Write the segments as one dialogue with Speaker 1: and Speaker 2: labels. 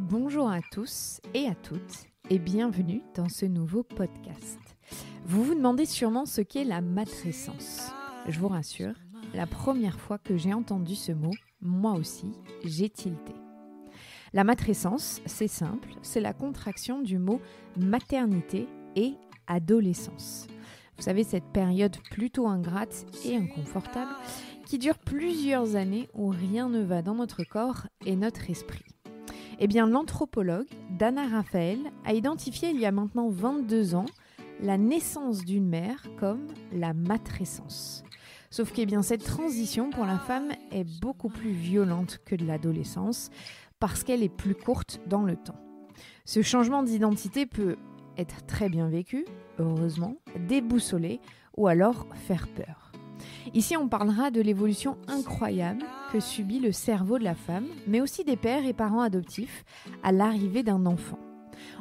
Speaker 1: Bonjour à tous et à toutes et bienvenue dans ce nouveau podcast. Vous vous demandez sûrement ce qu'est la matrescence. Je vous rassure, la première fois que j'ai entendu ce mot, moi aussi, j'ai tilté. La matrescence, c'est simple, c'est la contraction du mot maternité et adolescence. Vous savez, cette période plutôt ingrate et inconfortable qui dure plusieurs années où rien ne va dans notre corps et notre esprit. Eh bien, l'anthropologue Dana Raphael a identifié il y a maintenant 22 ans la naissance d'une mère comme la matrescence. Sauf que cette transition pour la femme est beaucoup plus violente que de l'adolescence parce qu'elle est plus courte dans le temps. Ce changement d'identité peut être très bien vécu, heureusement, déboussolé ou alors faire peur. Ici, on parlera de l'évolution incroyable que subit le cerveau de la femme, mais aussi des pères et parents adoptifs à l'arrivée d'un enfant.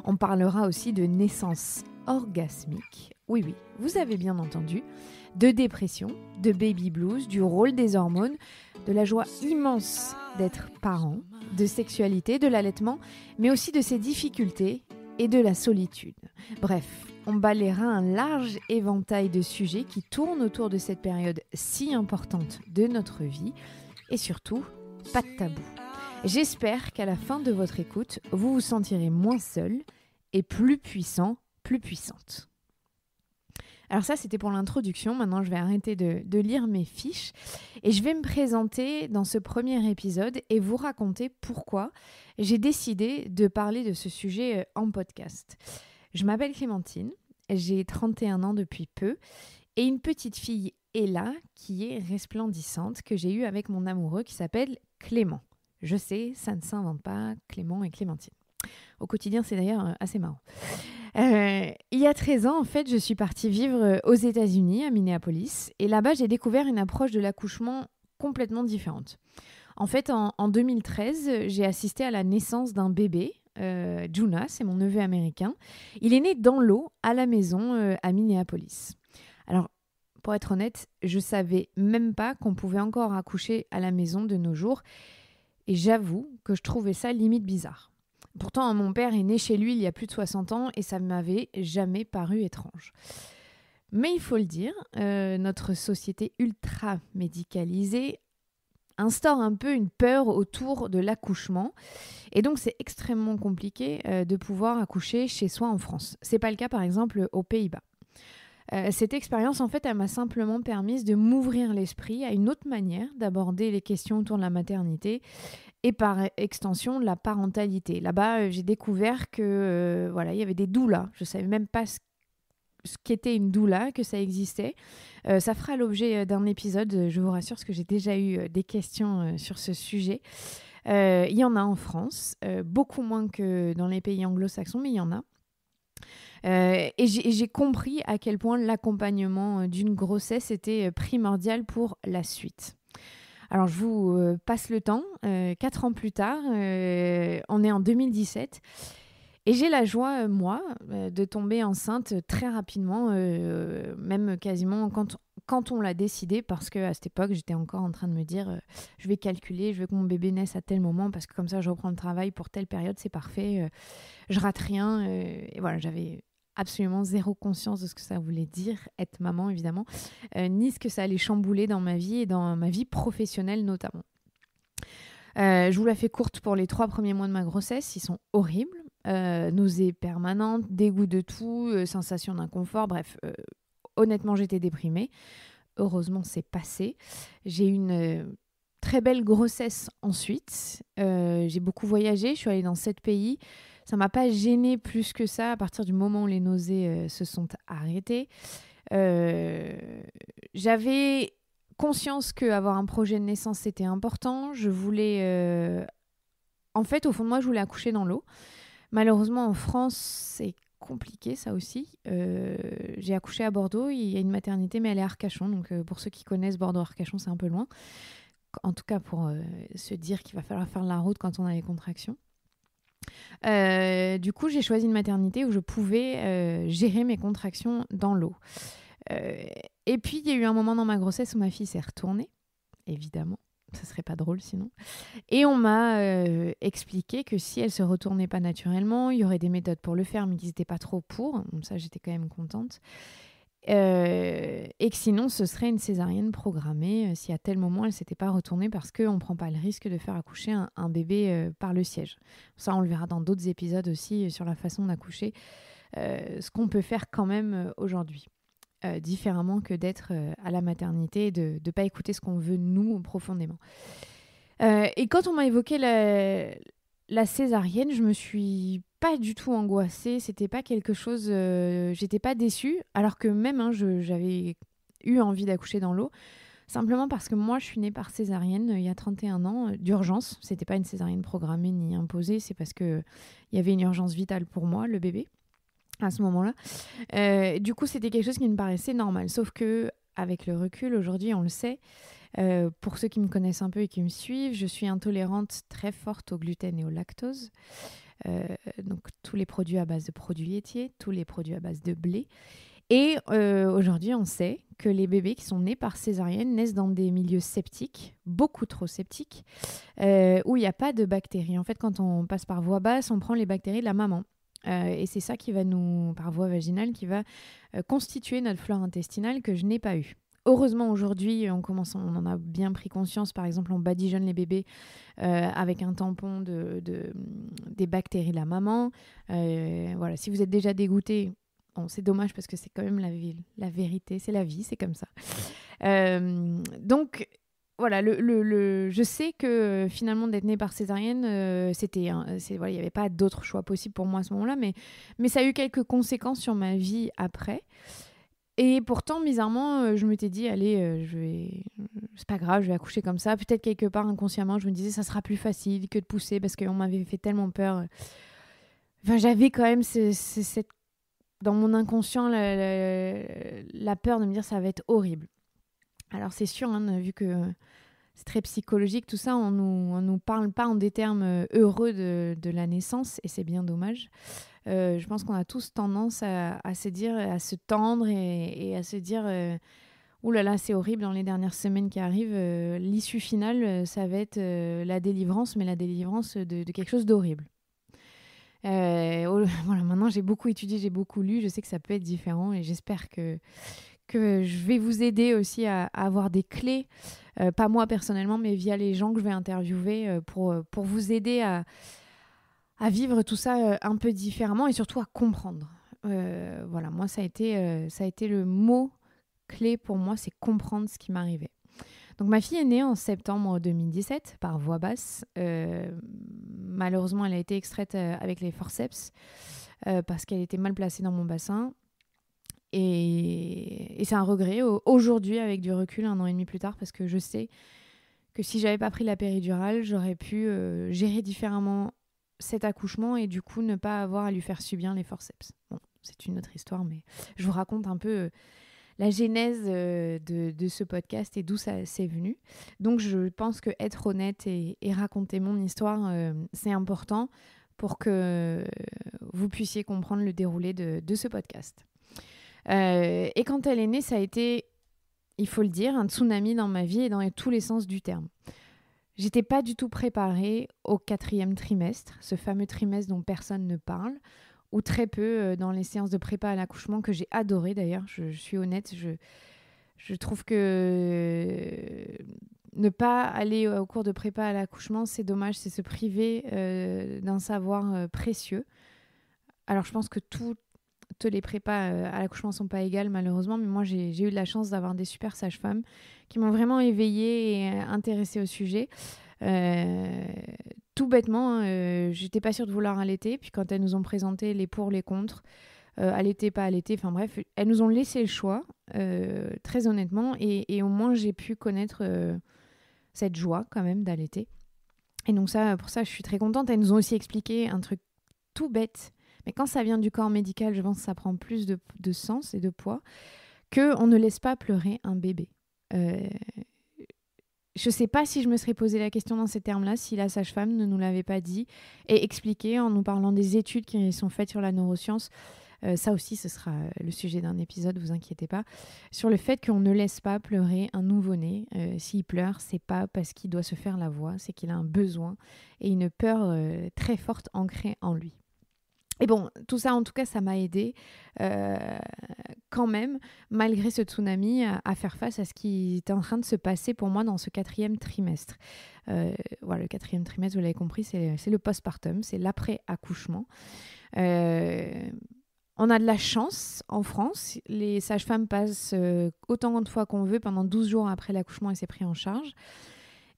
Speaker 1: On parlera aussi de naissance orgasmique, oui, vous avez bien entendu, de dépression, de baby blues, du rôle des hormones, de la joie immense d'être parent, de sexualité, de l'allaitement, mais aussi de ses difficultés et de la solitude. Bref, on balayera un large éventail de sujets qui tournent autour de cette période si importante de notre vie et surtout, pas de tabou. J'espère qu'à la fin de votre écoute, vous vous sentirez moins seul et plus puissant, plus puissante. Alors ça, c'était pour l'introduction. Maintenant, je vais arrêter de lire mes fiches et je vais me présenter dans ce premier épisode et vous raconter pourquoi j'ai décidé de parler de ce sujet en podcast. Je m'appelle Clémentine, j'ai 31 ans depuis peu et une petite fille Ella qui est resplendissante que j'ai eue avec mon amoureux qui s'appelle Clément. Je sais, ça ne s'invente pas, Clément et Clémentine. Au quotidien, c'est d'ailleurs assez marrant. Il y a 13 ans, en fait, je suis partie vivre aux États-Unis, à Minneapolis. Et là-bas, j'ai découvert une approche de l'accouchement complètement différente. En fait, en 2013, j'ai assisté à la naissance d'un bébé, Juna, c'est mon neveu américain. Il est né dans l'eau, à la maison, à Minneapolis. Alors, pour être honnête, je ne savais même pas qu'on pouvait encore accoucher à la maison de nos jours. Et j'avoue que je trouvais ça limite bizarre. Pourtant, mon père est né chez lui il y a plus de 60 ans et ça ne m'avait jamais paru étrange. Mais il faut le dire, notre société ultra médicalisée instaure un peu une peur autour de l'accouchement. Et donc, c'est extrêmement compliqué de pouvoir accoucher chez soi en France. Ce n'est pas le cas, par exemple, aux Pays-Bas. Cette expérience, en fait, elle m'a simplement permis de m'ouvrir l'esprit à une autre manière d'aborder les questions autour de la maternité et par extension de la parentalité. Là-bas, j'ai découvert que il y avait des doulas. Je ne savais même pas ce qu'était une doula, que ça existait. Ça fera l'objet d'un épisode, je vous rassure, parce que j'ai déjà eu des questions sur ce sujet. Il y en a en France, beaucoup moins que dans les pays anglo-saxons, mais il y en a. Et j'ai compris à quel point l'accompagnement d'une grossesse était primordial pour la suite. Alors, je vous passe le temps. 4 ans plus tard, on est en 2017. Et j'ai la joie, de tomber enceinte très rapidement, même quasiment quand on l'a décidé, parce qu'à cette époque, j'étais encore en train de me dire je vais calculer, je veux que mon bébé naisse à tel moment, parce que comme ça, je reprends le travail pour telle période, c'est parfait, je rate rien. Et voilà, j'avais absolument zéro conscience de ce que ça voulait dire, être maman, évidemment, ni ce que ça allait chambouler dans ma vie et dans ma vie professionnelle notamment. Je vous la fais courte pour les 3 premiers mois de ma grossesse, ils sont horribles. Nausées permanentes, dégoût de tout, sensation d'inconfort, bref, honnêtement j'étais déprimée. Heureusement c'est passé. J'ai eu une très belle grossesse ensuite, j'ai beaucoup voyagé, je suis allée dans 7 pays, ça ne m'a pas gênée plus que ça à partir du moment où les nausées se sont arrêtées. J'avais conscience qu'avoir un projet de naissance c'était important, je voulais... En fait au fond de moi je voulais accoucher dans l'eau. Malheureusement, en France, c'est compliqué, ça aussi. J'ai accouché à Bordeaux, il y a une maternité, mais elle est à Arcachon. Donc, pour ceux qui connaissent Bordeaux-Arcachon, c'est un peu loin. En tout cas, pour se dire qu'il va falloir faire la route quand on a les contractions. Du coup, j'ai choisi une maternité où je pouvais gérer mes contractions dans l'eau. Et puis, il y a eu un moment dans ma grossesse où ma fille s'est retournée, évidemment. Ça serait pas drôle sinon. Et on m'a expliqué que si elle se retournait pas naturellement, il y aurait des méthodes pour le faire, mais qu'ils n'étaient pas trop pour. Donc ça, j'étais quand même contente. Et que sinon, ce serait une césarienne programmée si à tel moment elle s'était pas retournée parce qu'on ne prend pas le risque de faire accoucher un bébé par le siège. Ça, on le verra dans d'autres épisodes aussi sur la façon d'accoucher, ce qu'on peut faire quand même aujourd'hui. Différemment que d'être à la maternité et de ne pas écouter ce qu'on veut nous profondément. Et quand on m'a évoqué la césarienne, je me suis pas du tout angoissée, c'était pas quelque chose, j'étais pas déçue, alors que même j'avais eu envie d'accoucher dans l'eau, simplement parce que moi je suis née par césarienne il y a 31 ans, d'urgence, c'était pas une césarienne programmée ni imposée, c'est parce qu'il y avait une urgence vitale pour moi, le bébé, à ce moment-là. Du coup c'était quelque chose qui me paraissait normal, sauf que avec le recul, aujourd'hui on le sait, pour ceux qui me connaissent un peu et qui me suivent, je suis intolérante très forte au gluten et au lactose. Donc tous les produits à base de produits laitiers, tous les produits à base de blé. Et aujourd'hui, on sait que les bébés qui sont nés par césarienne naissent dans des milieux septiques, beaucoup trop septiques, où il n'y a pas de bactéries. En fait, quand on passe par voie basse, on prend les bactéries de la maman. Et c'est ça qui va par voie vaginale, qui va constituer notre flore intestinale que je n'ai pas eue. Heureusement, aujourd'hui, on en a bien pris conscience. Par exemple, on badigeonne les bébés avec un tampon des bactéries de la maman. Voilà. Si vous êtes déjà dégoûté, bon, c'est dommage parce que c'est quand même la vérité. C'est la vie, c'est comme ça. Donc, voilà, je sais que finalement, d'être née par césarienne, il n'y avait pas d'autre choix possible pour moi à ce moment-là. Mais ça a eu quelques conséquences sur ma vie après. Et pourtant, bizarrement, je m'étais dit, allez, c'est pas grave, je vais accoucher comme ça. Peut-être quelque part, inconsciemment, je me disais, ça sera plus facile que de pousser parce qu'on m'avait fait tellement peur. Enfin, j'avais quand même dans mon inconscient la peur de me dire, ça va être horrible. Alors, c'est sûr, vu que c'est très psychologique, tout ça, on nous parle pas en des termes heureux de la naissance, et c'est bien dommage. Je pense qu'on a tous tendance à se dire, à se tendre et à se dire ouh là là, c'est horrible dans les dernières semaines qui arrivent. L'issue finale, ça va être la délivrance, mais la délivrance de quelque chose d'horrible. Voilà, maintenant, j'ai beaucoup étudié, j'ai beaucoup lu. Je sais que ça peut être différent et j'espère que je vais vous aider aussi à avoir des clés, pas moi personnellement, mais via les gens que je vais interviewer pour vous aider à vivre tout ça un peu différemment et surtout à comprendre. Voilà, moi, ça a été le mot clé pour moi, c'est comprendre ce qui m'arrivait. Donc, ma fille est née en septembre 2017 par voie basse. Malheureusement, elle a été extraite avec les forceps parce qu'elle était mal placée dans mon bassin. Et c'est un regret aujourd'hui, avec du recul, 1 an et demi plus tard, parce que je sais que si j'avais pas pris la péridurale, j'aurais pu gérer différemment cet accouchement et du coup ne pas avoir à lui faire subir les forceps. Bon, c'est une autre histoire, mais je vous raconte un peu la genèse de ce podcast et d'où ça s'est venu. Donc je pense que être honnête et raconter mon histoire, c'est important pour que vous puissiez comprendre le déroulé de ce podcast. Et quand elle est née, ça a été, il faut le dire, un tsunami dans ma vie et dans tous les sens du terme. J'étais pas du tout préparée au 4e trimestre, ce fameux trimestre dont personne ne parle, ou très peu dans les séances de prépa à l'accouchement que j'ai adoré d'ailleurs. Je suis honnête, je trouve que ne pas aller au cours de prépa à l'accouchement, c'est dommage, c'est se priver d'un savoir précieux. Alors je pense que toutes les prépas à l'accouchement ne sont pas égales malheureusement, mais moi j'ai eu de la chance d'avoir des super sages-femmes qui m'ont vraiment éveillée et intéressée au sujet. Tout bêtement, j'étais pas sûre de vouloir allaiter, puis quand elles nous ont présenté les pour, les contre, allaiter, pas allaiter, enfin bref, elles nous ont laissé le choix, très honnêtement, et au moins j'ai pu connaître cette joie quand même d'allaiter. Et donc pour ça, je suis très contente. Elles nous ont aussi expliqué un truc tout bête, mais quand ça vient du corps médical, je pense que ça prend plus de sens et de poids, qu'on ne laisse pas pleurer un bébé. Je ne sais pas si je me serais posé la question dans ces termes-là si la sage-femme ne nous l'avait pas dit et expliqué en nous parlant des études qui sont faites sur la neuroscience. Ça aussi, ce sera le sujet d'un épisode, vous inquiétez pas, sur le fait qu'on ne laisse pas pleurer un nouveau-né. S'il pleure, c'est pas parce qu'il doit se faire la voix, c'est qu'il a un besoin et une peur très forte ancrée en lui. Et bon, tout ça, en tout cas, ça m'a aidé quand même, malgré ce tsunami, à faire face à ce qui était en train de se passer pour moi dans ce 4e trimestre. Voilà, le 4e trimestre, vous l'avez compris, c'est le postpartum, c'est l'après-accouchement. On a de la chance en France. Les sages-femmes passent autant de fois qu'on veut pendant 12 jours après l'accouchement et c'est pris en charge.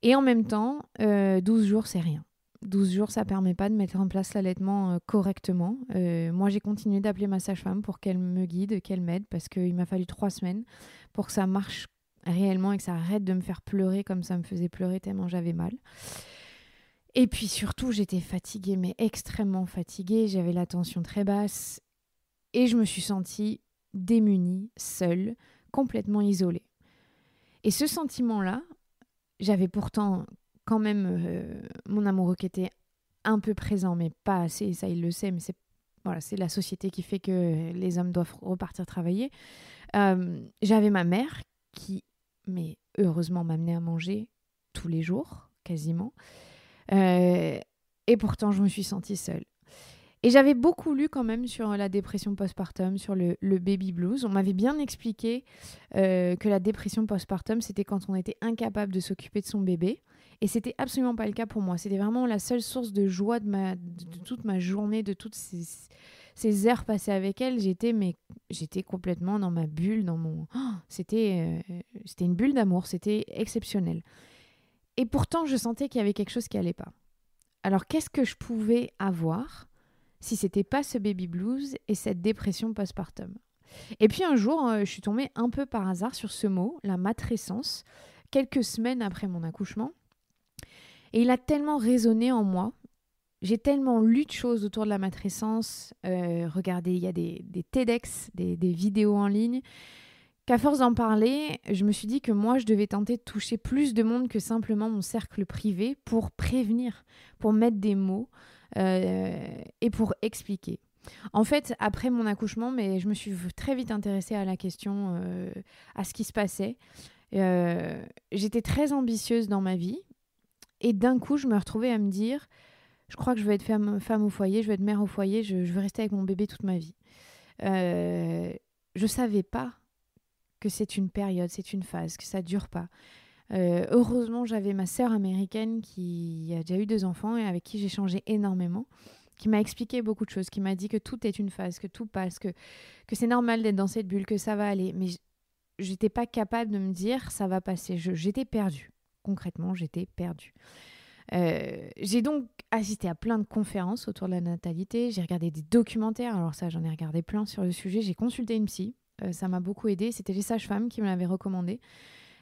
Speaker 1: Et en même temps, 12 jours, c'est rien. 12 jours, ça ne permet pas de mettre en place l'allaitement correctement. Moi, j'ai continué d'appeler ma sage-femme pour qu'elle me guide, qu'elle m'aide, parce qu'il m'a fallu 3 semaines pour que ça marche réellement et que ça arrête de me faire pleurer comme ça me faisait pleurer tellement j'avais mal. Et puis surtout, j'étais fatiguée, mais extrêmement fatiguée. J'avais la tension très basse et je me suis sentie démunie, seule, complètement isolée. Et ce sentiment-là, j'avais pourtant quand même mon amoureux qui était un peu présent, mais pas assez, ça il le sait, mais c'est la société qui fait que les hommes doivent repartir travailler. J'avais ma mère qui, mais heureusement, m'amenait à manger tous les jours, quasiment. Et pourtant, je me suis sentie seule. Et j'avais beaucoup lu quand même sur la dépression postpartum, sur le baby blues. On m'avait bien expliqué que la dépression postpartum, c'était quand on était incapable de s'occuper de son bébé. Et c'était absolument pas le cas pour moi. C'était vraiment la seule source de joie de toute ma journée, de toutes ces heures passées avec elle. J'étais complètement dans ma bulle, c'était une bulle d'amour, c'était exceptionnel. Et pourtant, je sentais qu'il y avait quelque chose qui allait pas. Alors, qu'est-ce que je pouvais avoir si c'était pas ce baby blues et cette dépression postpartum? Et puis un jour, je suis tombée un peu par hasard sur ce mot, la matrescence, quelques semaines après mon accouchement. Et il a tellement résonné en moi. J'ai tellement lu de choses autour de la matrescence. Regardez, il y a des TEDx, des vidéos en ligne, qu'à force d'en parler, je me suis dit que moi, je devais tenter de toucher plus de monde que simplement mon cercle privé pour prévenir, pour mettre des mots et pour expliquer. En fait, après mon accouchement, je me suis très vite intéressée à la question, à ce qui se passait. J'étais très ambitieuse dans ma vie. Et d'un coup, je me retrouvais à me dire, je crois que je vais être femme au foyer, je vais être mère au foyer, je vais rester avec mon bébé toute ma vie. Je savais pas que c'est une période, c'est une phase, que ça dure pas. Heureusement, j'avais ma sœur américaine qui a déjà eu 2 enfants et avec qui j'ai échangé énormément, qui m'a expliqué beaucoup de choses, qui m'a dit que tout est une phase, que tout passe, que c'est normal d'être dans cette bulle, que ça va aller. Mais j'étais pas capable de me dire ça va passer. J'étais perdue. Concrètement, j'étais perdue. J'ai donc assisté à plein de conférences autour de la natalité. J'ai regardé des documentaires. Alors ça, j'en ai regardé plein sur le sujet. J'ai consulté une psy. Ça m'a beaucoup aidée. C'était les sages-femmes qui me l'avaient recommandé.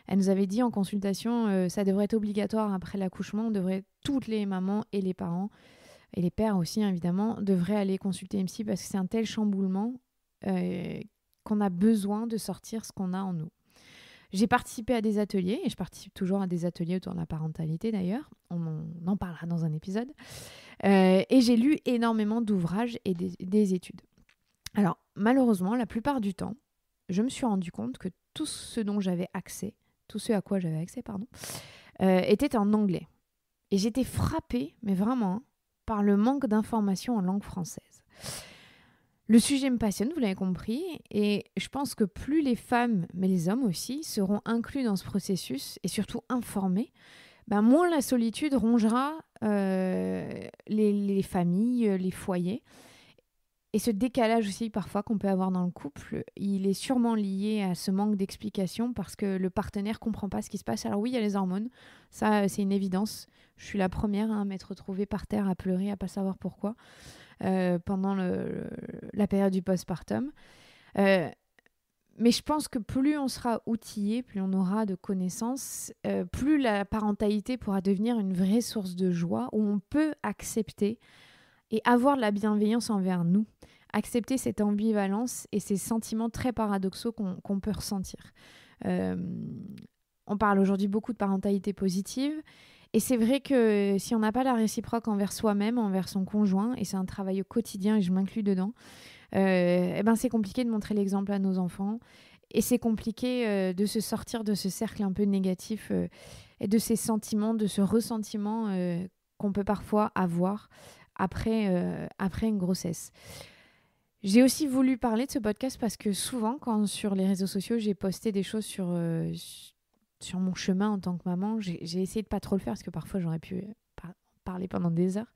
Speaker 1: Elle nous avait dit en consultation, ça devrait être obligatoire après l'accouchement. Toutes les mamans et les parents, et les pères aussi évidemment, devraient aller consulter une psy parce que c'est un tel chamboulement qu'on a besoin de sortir ce qu'on a en nous. J'ai participé à des ateliers, et je participe toujours à des ateliers autour de la parentalité d'ailleurs, on en parlera dans un épisode, et j'ai lu énormément d'ouvrages et des études. Alors malheureusement, la plupart du temps, je me suis rendu compte que tout ce à quoi j'avais accès, était en anglais. Et j'étais frappée, mais vraiment, par le manque d'informations en langue française. Le sujet me passionne, vous l'avez compris, et je pense que plus les femmes, mais les hommes aussi, seront inclus dans ce processus et surtout informés, moins la solitude rongera les familles, les foyers. Et ce décalage aussi parfois qu'on peut avoir dans le couple, il est sûrement lié à ce manque d'explication parce que le partenaire ne comprend pas ce qui se passe. Alors oui, il y a les hormones, ça c'est une évidence. Je suis la première à m'être retrouvée par terre à pleurer, à ne pas savoir pourquoi. Pendant la période du postpartum. Mais je pense que plus on sera outillé, plus on aura de connaissances, plus la parentalité pourra devenir une vraie source de joie où on peut accepter et avoir de la bienveillance envers nous. Accepter cette ambivalence et ces sentiments très paradoxaux qu'on peut ressentir. On parle aujourd'hui beaucoup de parentalité positive. Et c'est vrai que si on n'a pas la réciproque envers soi-même, envers son conjoint, et c'est un travail au quotidien et je m'inclus dedans, c'est compliqué de montrer l'exemple à nos enfants. Et c'est compliqué de se sortir de ce cercle un peu négatif et de ces sentiments, de ce ressentiment qu'on peut parfois avoir après une grossesse. J'ai aussi voulu parler de ce podcast parce que souvent, quand sur les réseaux sociaux, j'ai posté des choses sur mon chemin en tant que maman, j'ai essayé de pas trop le faire parce que parfois j'aurais pu parler pendant des heures.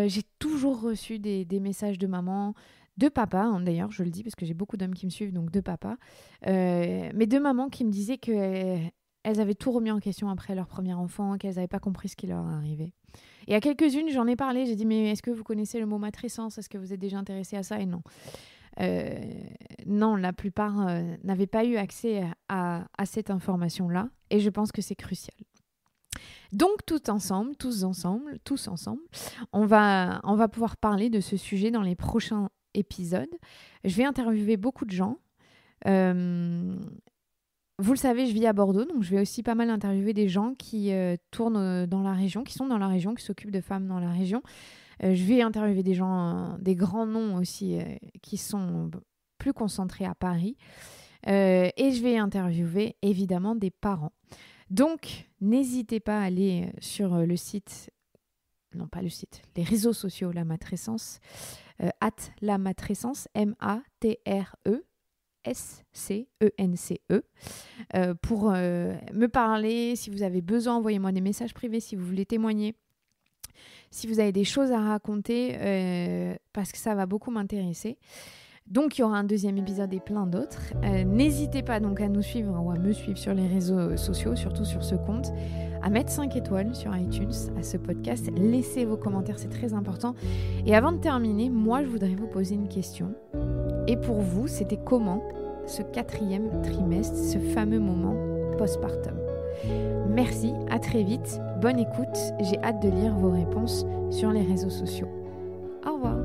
Speaker 1: J'ai toujours reçu des messages de maman, de papa, d'ailleurs, je le dis parce que j'ai beaucoup d'hommes qui me suivent, donc de papa, mais de mamans qui me disaient qu'elles avaient tout remis en question après leur premier enfant, qu'elles n'avaient pas compris ce qui leur arrivait. Et à quelques-unes, j'en ai parlé, j'ai dit, mais est-ce que vous connaissez le mot matrescence ? Est-ce que vous êtes déjà intéressé à ça ? Et non. Non, la plupart n'avaient pas eu accès à cette information-là, et je pense que c'est crucial. Donc, tous ensemble, on va pouvoir parler de ce sujet dans les prochains épisodes. Je vais interviewer beaucoup de gens. Vous le savez, je vis à Bordeaux, donc je vais aussi pas mal interviewer des gens qui tournent dans la région, qui sont dans la région, qui s'occupent de femmes dans la région. Je vais interviewer des gens, des grands noms aussi, qui sont plus concentrés à Paris. Et je vais interviewer évidemment des parents. Donc, n'hésitez pas à aller sur le site, non pas le site, les réseaux sociaux La Matrescence, @lamatrescence, MATRESCENCE, pour me parler. Si vous avez besoin, envoyez-moi des messages privés si vous voulez témoigner. Si vous avez des choses à raconter, parce que ça va beaucoup m'intéresser. Donc, il y aura un deuxième épisode et plein d'autres. N'hésitez pas donc à nous suivre ou à me suivre sur les réseaux sociaux, surtout sur ce compte, à mettre 5 étoiles sur iTunes à ce podcast. Laissez vos commentaires, c'est très important. Et avant de terminer, moi, je voudrais vous poser une question. Et pour vous, c'était comment ce 4e trimestre, ce fameux moment postpartum ? Merci, à très vite. Bonne écoute. J'ai hâte de lire vos réponses sur les réseaux sociaux. Au revoir.